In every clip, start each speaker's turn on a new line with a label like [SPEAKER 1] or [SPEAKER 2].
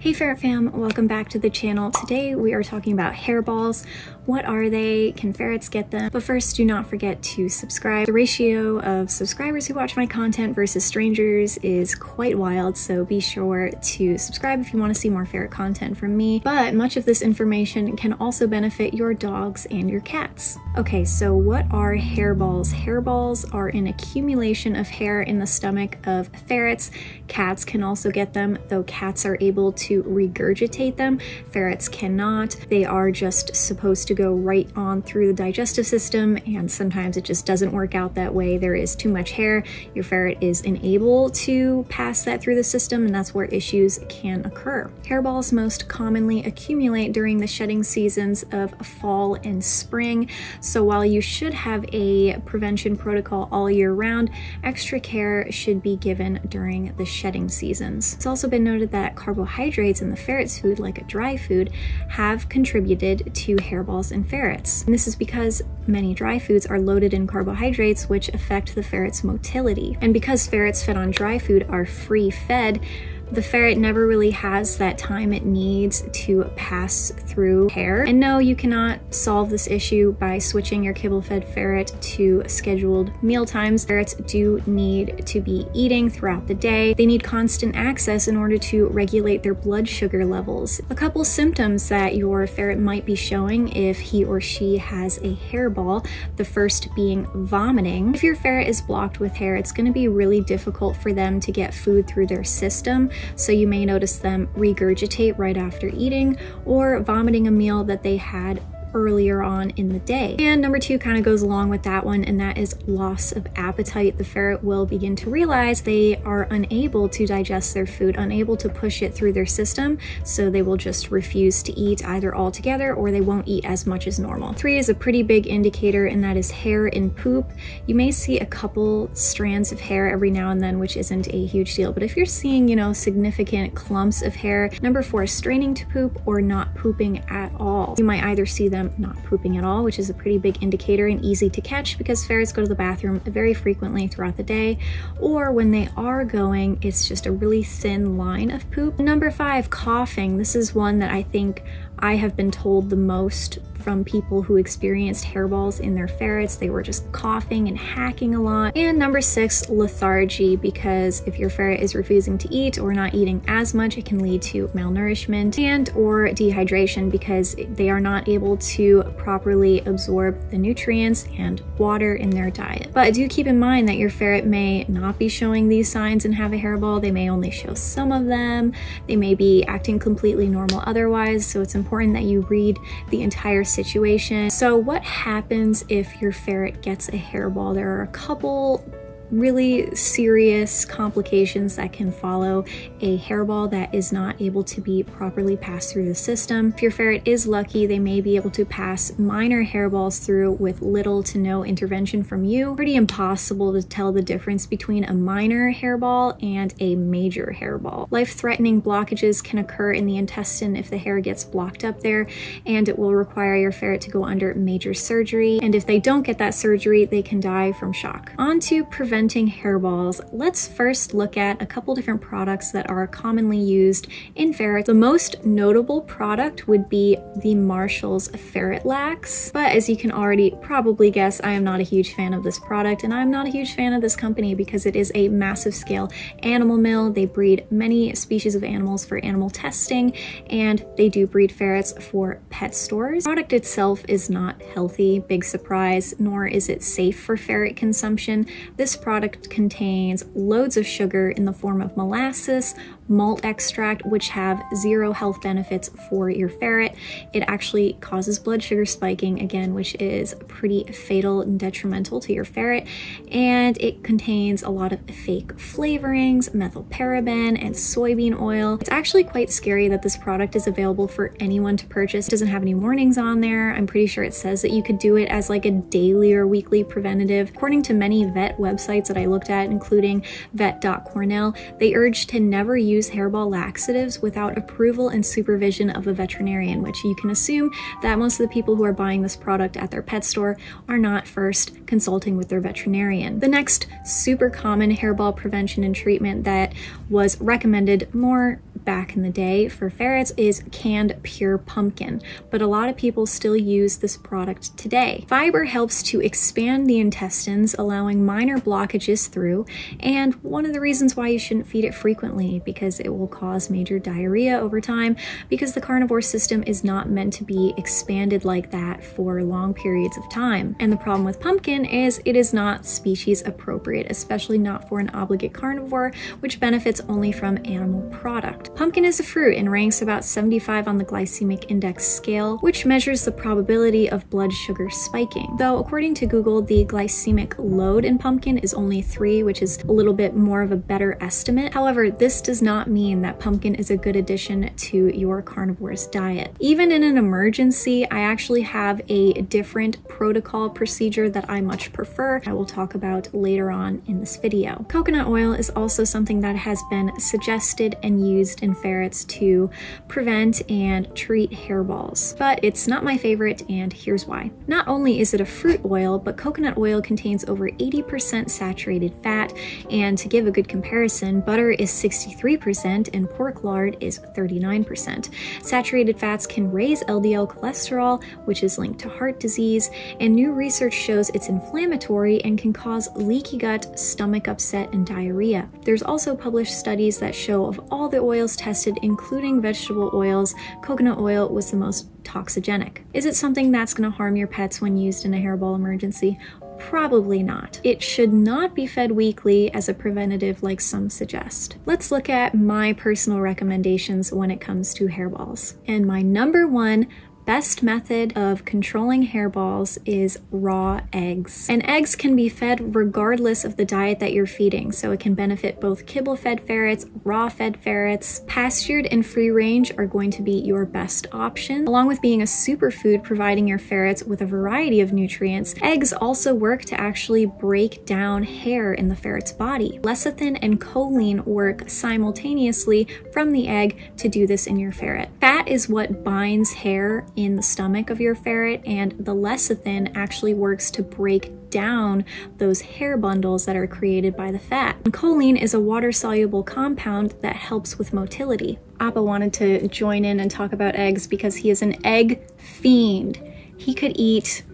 [SPEAKER 1] Hey Ferret fam, welcome back to the channel. Today we are talking about hairballs. What are they? Can ferrets get them? But first, do not forget to subscribe. The ratio of subscribers who watch my content versus strangers is quite wild, so be sure to subscribe if you want to see more ferret content from me. But much of this information can also benefit your dogs and your cats. Okay, so what are hairballs? Hairballs are an accumulation of hair in the stomach of ferrets. Cats can also get them, though cats are able to regurgitate them. Ferrets cannot. They are just supposed to go right on through the digestive system, and sometimes it just doesn't work out that way. There is too much hair. Your ferret is unable to pass that through the system, and that's where issues can occur. Hairballs most commonly accumulate during the shedding seasons of fall and spring. So while you should have a prevention protocol all year round, extra care should be given during the shedding seasons. It's also been noted that carbohydrates in the ferret's food, like a dry food, have contributed to hairballs in ferrets. And this is because many dry foods are loaded in carbohydrates, which affect the ferret's motility. And because ferrets fed on dry food are free fed, the ferret never really has that time it needs to pass through hair. And no, you cannot solve this issue by switching your kibble-fed ferret to scheduled meal times. Ferrets do need to be eating throughout the day. They need constant access in order to regulate their blood sugar levels. A couple symptoms that your ferret might be showing if he or she has a hairball, the first being vomiting. If your ferret is blocked with hair, it's going to be really difficult for them to get food through their system. So you may notice them regurgitate right after eating or vomiting a meal that they had earlier on in the day. And number two kind of goes along with that one, and that is loss of appetite. The ferret will begin to realize they are unable to digest their food, unable to push it through their system, so they will just refuse to eat either altogether or they won't eat as much as normal. Three is a pretty big indicator, and that is hair in poop. You may see a couple strands of hair every now and then, which isn't a huge deal, but if you're seeing, significant clumps of hair, number four is straining to poop or not pooping at all. You might either see them not pooping at all, which is a pretty big indicator and easy to catch because ferrets go to the bathroom very frequently throughout the day, or when they are going, it's just a really thin line of poop. Number five, coughing. This is one that I think I have been told the most from people who experienced hairballs in their ferrets. They were just coughing and hacking a lot. And number six, lethargy, because if your ferret is refusing to eat or not eating as much, it can lead to malnourishment and or dehydration because they are not able to properly absorb the nutrients and water in their diet. But do keep in mind that your ferret may not be showing these signs and have a hairball. They may only show some of them. They may be acting completely normal otherwise, so it's important that you read the entire situation. So what happens if your ferret gets a hairball? There are a couple really serious complications that can follow a hairball that is not able to be properly passed through the system. If your ferret is lucky, they may be able to pass minor hairballs through with little to no intervention from you. Pretty impossible to tell the difference between a minor hairball and a major hairball. Life-threatening blockages can occur in the intestine if the hair gets blocked up there, and it will require your ferret to go under major surgery. And if they don't get that surgery, they can die from shock. On to preventing hairballs. Let's first look at a couple different products that are commonly used in ferrets. The most notable product would be the Marshall's Ferret Lax, but as you can already probably guess, I am not a huge fan of this product, and I'm not a huge fan of this company because it is a massive scale animal mill. They breed many species of animals for animal testing, and they do breed ferrets for pet stores. The product itself is not healthy, big surprise, nor is it safe for ferret consumption. This product contains loads of sugar in the form of molasses, malt extract, which have zero health benefits for your ferret. It actually causes blood sugar spiking, again, which is pretty fatal and detrimental to your ferret. And it contains a lot of fake flavorings, methylparaben, and soybean oil. It's actually quite scary that this product is available for anyone to purchase. It doesn't have any warnings on there. I'm pretty sure it says that you could do it as like a daily or weekly preventative. According to many vet websites that I looked at, including vet.cornell, they urge to never use use hairball laxatives without approval and supervision of a veterinarian, which you can assume that most of the people who are buying this product at their pet store are not first consulting with their veterinarian. The next super common hairball prevention and treatment that was recommended more back in the day for ferrets is canned pure pumpkin, but a lot of people still use this product today. Fiber helps to expand the intestines, allowing minor blockages through, and one of the reasons why you shouldn't feed it frequently, because it will cause major diarrhea over time, because the carnivore system is not meant to be expanded like that for long periods of time. And the problem with pumpkin is it is not species appropriate, especially not for an obligate carnivore, which benefits only from animal product. Pumpkin is a fruit and ranks about 75 on the glycemic index scale, which measures the probability of blood sugar spiking. Though according to Google, the glycemic load in pumpkin is only 3, which is a little bit more of a better estimate. However, this does not mean that pumpkin is a good addition to your carnivore's diet. Even in an emergency, I actually have a different protocol procedure that I much prefer. I will talk about later on in this video. Coconut oil is also something that has been suggested and used in ferrets to prevent and treat hairballs, but it's not my favorite, and here's why. Not only is it a fruit oil, but coconut oil contains over 80% saturated fat, and to give a good comparison, butter is 63% and pork lard is 39%. Saturated fats can raise LDL cholesterol, which is linked to heart disease, and new research shows it's inflammatory and can cause leaky gut, stomach upset, and diarrhea. There's also published studies that show of all the oils tested, including vegetable oils, coconut oil was the most toxigenic. Is it something that's going to harm your pets when used in a hairball emergency? Probably not. It should not be fed weekly as a preventative like some suggest. Let's look at my personal recommendations when it comes to hairballs. And my number one best method of controlling hairballs is raw eggs. And eggs can be fed regardless of the diet that you're feeding, so it can benefit both kibble-fed ferrets, raw-fed ferrets. Pastured and free range are going to be your best option. Along with being a superfood providing your ferrets with a variety of nutrients, eggs also work to actually break down hair in the ferret's body. Lecithin and choline work simultaneously from the egg to do this in your ferret. Fat is what binds hair in the stomach of your ferret, and the lecithin actually works to break down those hair bundles that are created by the fat. And choline is a water-soluble compound that helps with motility. Appa wanted to join in and talk about eggs because he is an egg fiend. He could eat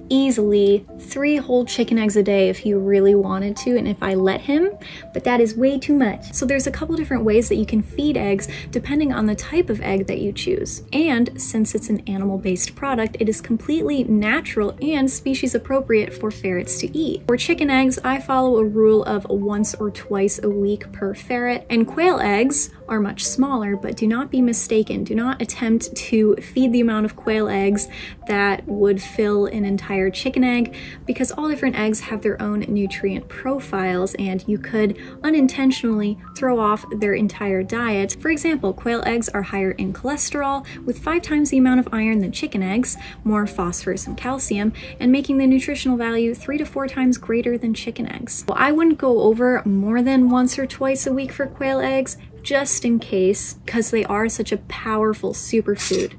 [SPEAKER 1] easily 3 whole chicken eggs a day if he really wanted to, and if I let him, but that is way too much. So there's a couple different ways that you can feed eggs depending on the type of egg that you choose. And since it's an animal-based product, it is completely natural and species appropriate for ferrets to eat. For chicken eggs, I follow a rule of once or twice a week per ferret, and quail eggs are much smaller, but do not be mistaken. Do not attempt to feed the amount of quail eggs that would fill an entire chicken egg, because all different eggs have their own nutrient profiles and you could unintentionally throw off their entire diet. For example, quail eggs are higher in cholesterol with 5 times the amount of iron than chicken eggs, more phosphorus and calcium, and making the nutritional value 3 to 4 times greater than chicken eggs. Well, I wouldn't go over more than once or twice a week for quail eggs, just in case, because they are such a powerful superfood.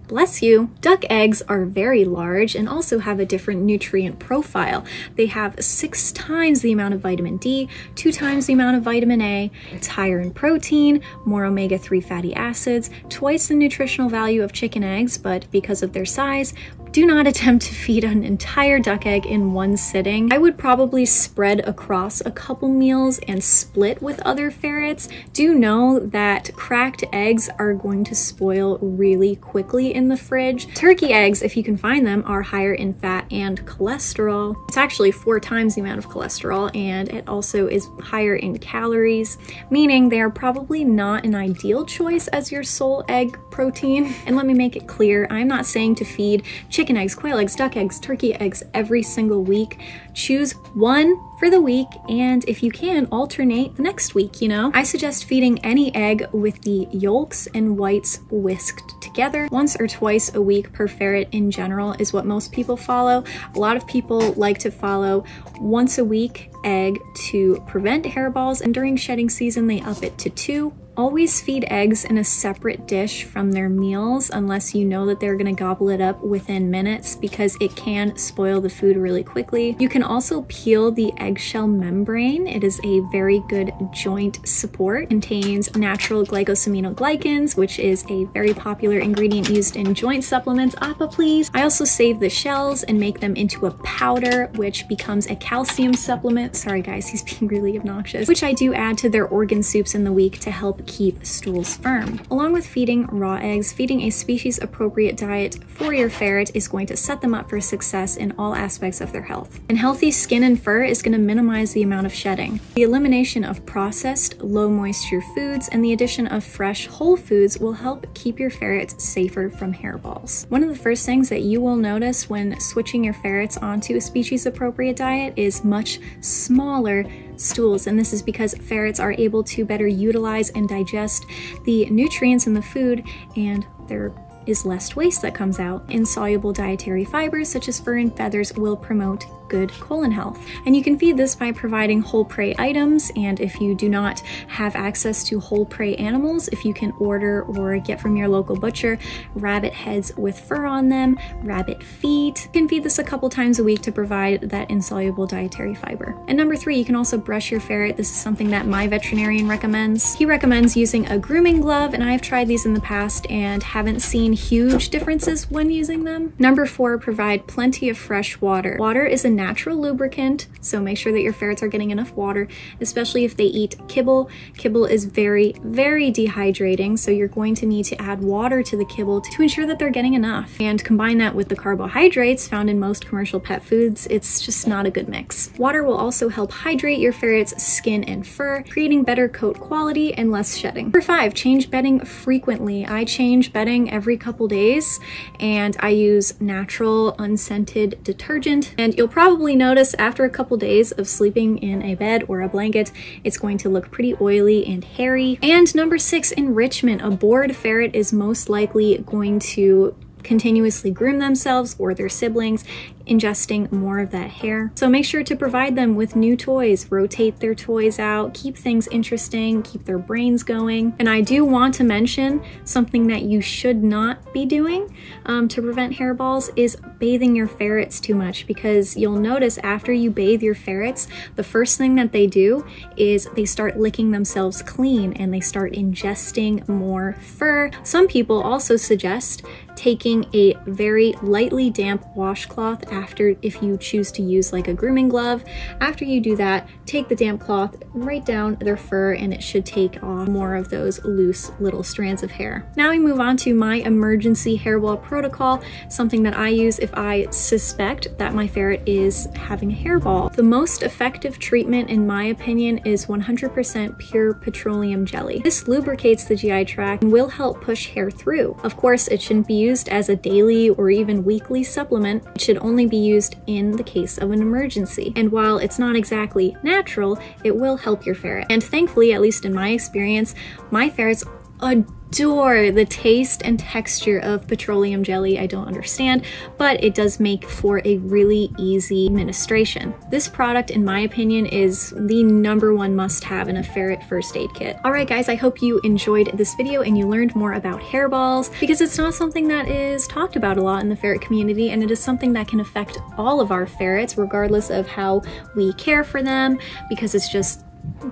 [SPEAKER 1] Bless you. Duck eggs are very large and also have a different nutrient profile. They have 6 times the amount of vitamin D, 2 times the amount of vitamin A. It's higher in protein, more omega-3 fatty acids, twice the nutritional value of chicken eggs, but because of their size, do not attempt to feed an entire duck egg in one sitting. I would probably spread across a couple meals and split with other ferrets. Do know that cracked eggs are going to spoil really quickly in the fridge. Turkey eggs, if you can find them, are higher in fat and cholesterol. It's actually 4 times the amount of cholesterol, and it also is higher in calories, meaning they are probably not an ideal choice as your sole egg protein. And let me make it clear, I'm not saying to feed chicken eggs, quail eggs, duck eggs, turkey eggs every single week. Choose one for the week, and if you can, alternate the next week, you know? I suggest feeding any egg with the yolks and whites whisked together. Once or twice a week per ferret in general is what most people follow. A lot of people like to follow once a week egg to prevent hairballs, and during shedding season they up it to 2. Always feed eggs in a separate dish from their meals unless you know that they're gonna gobble it up within minutes, because it can spoil the food really quickly. You can also peel the eggshell membrane. It is a very good joint support. It contains natural glycosaminoglycans, which is a very popular ingredient used in joint supplements. Appa, please. I also save the shells and make them into a powder, which becomes a calcium supplement. Sorry guys, he's being really obnoxious. Which I do add to their organ soups in the week to help keep stools firm. Along with feeding raw eggs, feeding a species appropriate diet for your ferret is going to set them up for success in all aspects of their health. And healthy skin and fur is going to minimize the amount of shedding. The elimination of processed, low moisture foods and the addition of fresh, whole foods will help keep your ferrets safer from hairballs. One of the first things that you will notice when switching your ferrets onto a species appropriate diet is much smaller stools, and this is because ferrets are able to better utilize and digest the nutrients in the food, and there is less waste that comes out. Insoluble dietary fibers such as fur and feathers will promote good colon health. And you can feed this by providing whole prey items, and if you do not have access to whole prey animals, if you can order or get from your local butcher rabbit heads with fur on them, rabbit feet. You can feed this a couple times a week to provide that insoluble dietary fiber. And number 3, you can also brush your ferret. This is something that my veterinarian recommends. He recommends using a grooming glove, and I've tried these in the past and haven't seen huge differences when using them. Number 4, provide plenty of fresh water. Water is a natural lubricant, so make sure that your ferrets are getting enough water, especially if they eat kibble. Kibble is very, very dehydrating, so you're going to need to add water to the kibble to ensure that they're getting enough. And combine that with the carbohydrates found in most commercial pet foods. It's just not a good mix. Water will also help hydrate your ferret's skin and fur, creating better coat quality and less shedding. Number 5, change bedding frequently. I change bedding every couple days, and I use natural unscented detergent, and you'll probably notice after a couple days of sleeping in a bed or a blanket, it's going to look pretty oily and hairy. And number 6, enrichment. A bored ferret is most likely going to continuously groom themselves or their siblings, ingesting more of that hair. So make sure to provide them with new toys, rotate their toys out, keep things interesting, keep their brains going. And I do want to mention something that you should not be doing to prevent hairballs is bathing your ferrets too much, because you'll notice after you bathe your ferrets, the first thing that they do is they start licking themselves clean and they start ingesting more fur. Some people also suggest taking a very lightly damp washcloth after, if you choose to use like a grooming glove. After you do that, take the damp cloth right down their fur, and it should take off more of those loose little strands of hair. Now we move on to my emergency hairball protocol, something that I use if I suspect that my ferret is having a hairball. The most effective treatment, in my opinion, is 100% pure petroleum jelly. This lubricates the GI tract and will help push hair through. Of course, it shouldn't be used as a daily or even weekly supplement. It should only be used in the case of an emergency. And while it's not exactly natural, it will help your ferret. And thankfully, at least in my experience, my ferrets adore the taste and texture of petroleum jelly. I don't understand, but it does make for a really easy administration. This product, in my opinion, is the #1 must-have in a ferret first aid kit. All right, guys, I hope you enjoyed this video and you learned more about hairballs, because it's not something that is talked about a lot in the ferret community, and it is something that can affect all of our ferrets, regardless of how we care for them, because it's just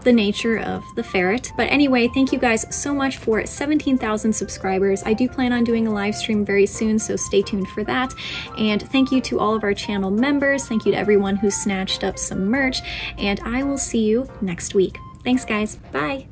[SPEAKER 1] the nature of the ferret. But anyway, thank you guys so much for 17,000 subscribers. I do plan on doing a live stream very soon, so stay tuned for that. And thank you to all of our channel members. Thank you to everyone who snatched up some merch, and I will see you next week. Thanks, guys. Bye.